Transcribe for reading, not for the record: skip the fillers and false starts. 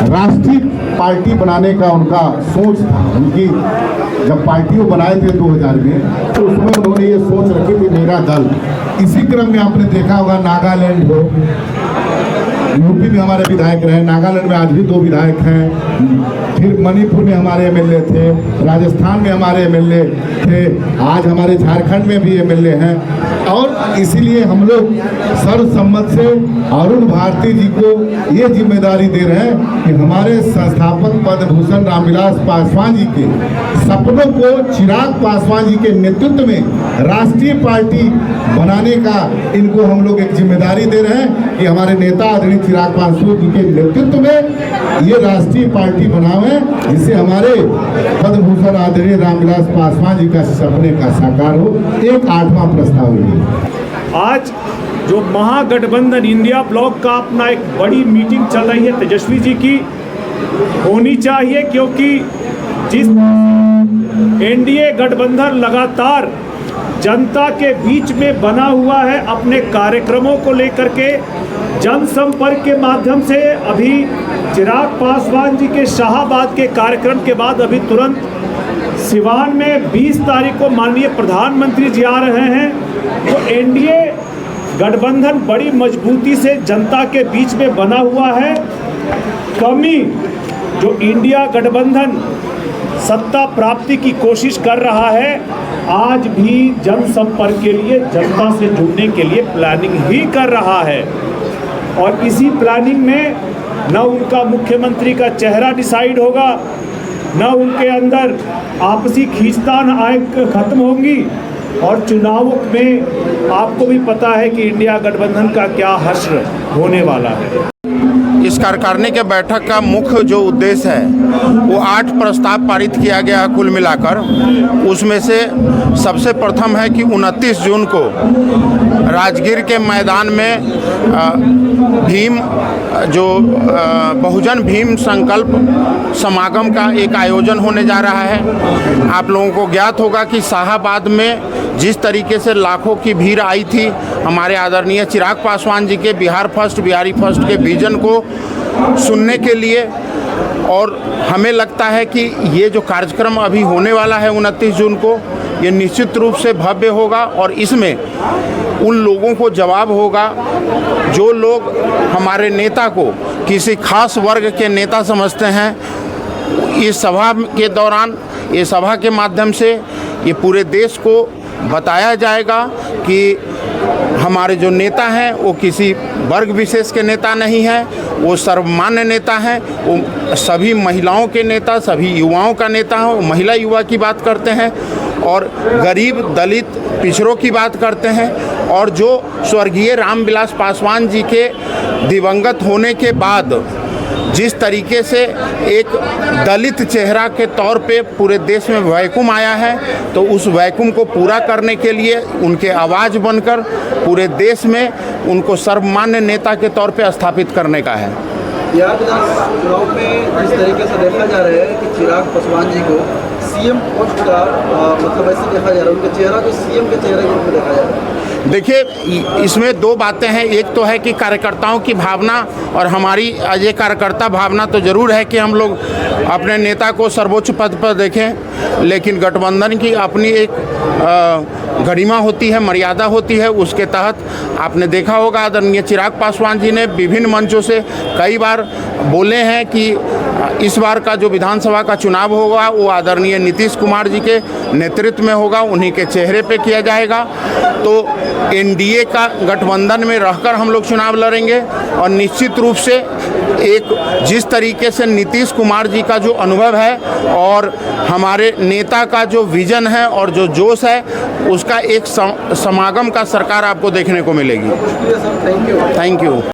राष्ट्रीय पार्टी बनाने का उनका सोच था। उनकी जब पार्टी वो बनाए थे 2000 में, तो उसमें उन्होंने ये सोच रखी थी मेरा दल। इसी क्रम में आपने देखा होगा नागालैंड हो, यूपी में हमारे विधायक रहे, नागालैंड में आज भी 2 विधायक हैं, फिर मणिपुर में हमारे एमएलए थे, राजस्थान में हमारे एमएलए थे, आज हमारे झारखंड में भी एमएलए हैं। और इसीलिए हम लोग सर्वसम्मत से अरुण भारती जी को ये जिम्मेदारी दे रहे हैं कि हमारे संस्थापक पद्म भूषण रामविलास पासवान जी के सपनों को चिराग पासवान जी के नेतृत्व में राष्ट्रीय पार्टी बनाने का इनको हम लोग एक जिम्मेदारी दे रहे हैं कि हमारे नेता आदरणीय चिराग पासवान जी के नेतृत्व में ये राष्ट्रीय पार्टी बनावे, जिससे हमारे पद्म भूषण आदरणीय रामविलास पासवान जी का सपने का साकार हो। एक 8वां प्रस्ताव है। आज जो महागठबंधन इंडिया ब्लॉक का अपना एक बड़ी मीटिंग चल रही है तेजस्वी जी की, होनी चाहिए, क्योंकि जिस एनडीए गठबंधन लगातार जनता के बीच में बना हुआ है अपने कार्यक्रमों को लेकर के, जनसंपर्क के माध्यम से, अभी चिराग पासवान जी के शाहाबाद के कार्यक्रम के बाद अभी तुरंत सिवान में 20 तारीख को माननीय प्रधानमंत्री जी आ रहे हैं। तो एनडीए गठबंधन बड़ी मजबूती से जनता के बीच में बना हुआ है। कमी जो इंडिया गठबंधन सत्ता प्राप्ति की कोशिश कर रहा है, आज भी जनसंपर्क के लिए, जनता से जुड़ने के लिए प्लानिंग ही कर रहा है। और इसी प्लानिंग में न उनका मुख्यमंत्री का चेहरा डिसाइड होगा, न उनके अंदर आपसी खींचतान खत्म होंगी, और चुनावों में आपको भी पता है कि इंडिया गठबंधन का क्या हश्र होने वाला है। इस कार्यकारिणी के बैठक का मुख्य जो उद्देश्य है वो 8 प्रस्ताव पारित किया गया कुल मिलाकर। उसमें से सबसे प्रथम है कि 29 जून को राजगीर के मैदान में भीम जो बहुजन भीम संकल्प समागम का एक आयोजन होने जा रहा है। आप लोगों को ज्ञात होगा कि शाहाबाद में जिस तरीके से लाखों की भीड़ आई थी हमारे आदरणीय चिराग पासवान जी के बिहार फर्स्ट, बिहारी फर्स्ट के विजन को सुनने के लिए, और हमें लगता है कि ये जो कार्यक्रम अभी होने वाला है 29 जून को, ये निश्चित रूप से भव्य होगा। और इसमें उन लोगों को जवाब होगा जो लोग हमारे नेता को किसी खास वर्ग के नेता समझते हैं। इस सभा के दौरान, ये सभा के माध्यम से ये पूरे देश को बताया जाएगा कि हमारे जो नेता हैं वो किसी वर्ग विशेष के नेता नहीं हैं, वो सर्वमान्य नेता हैं, वो सभी महिलाओं के नेता, सभी युवाओं का नेता हैं। वो महिला युवा की बात करते हैं और गरीब दलित पिछड़ों की बात करते हैं। और जो स्वर्गीय रामविलास पासवान जी के दिवंगत होने के बाद जिस तरीके से एक दलित चेहरा के तौर पे पूरे देश में वैक्यूम आया है, तो उस वैक्यूम को पूरा करने के लिए उनके आवाज़ बनकर पूरे देश में उनको सर्वमान्य नेता के तौर पे स्थापित करने का है। बिहार विधानसभा चुनाव में जिस तरीके से देखा जा रहा है कि चिराग पासवान जी को सीएम पोस्ट का मतलब ऐसे देखा जा रहा है, उनका चेहरा जो सीएम के चेहरे के रूप में देखा जा रहा है। देखिए, इसमें 2 बातें हैं। एक तो है कि कार्यकर्ताओं की भावना, और हमारी ये कार्यकर्ता भावना तो ज़रूर है कि हम लोग अपने नेता को सर्वोच्च पद पर देखें, लेकिन गठबंधन की अपनी एक गरिमा होती है, मर्यादा होती है। उसके तहत आपने देखा होगा आदरणीय चिराग पासवान जी ने विभिन्न मंचों से कई बार बोले हैं कि इस बार का जो विधानसभा का चुनाव होगा वो आदरणीय नीतीश कुमार जी के नेतृत्व में होगा, उन्हीं के चेहरे पे किया जाएगा। तो एनडीए का गठबंधन में रहकर हम लोग चुनाव लड़ेंगे, और निश्चित रूप से एक जिस तरीके से नीतीश कुमार जी का जो अनुभव है और हमारे नेता का जो विजन है और जो जोश है, उसका एक समागम का सरकार आपको देखने को मिलेगी। Thank you. Thank you.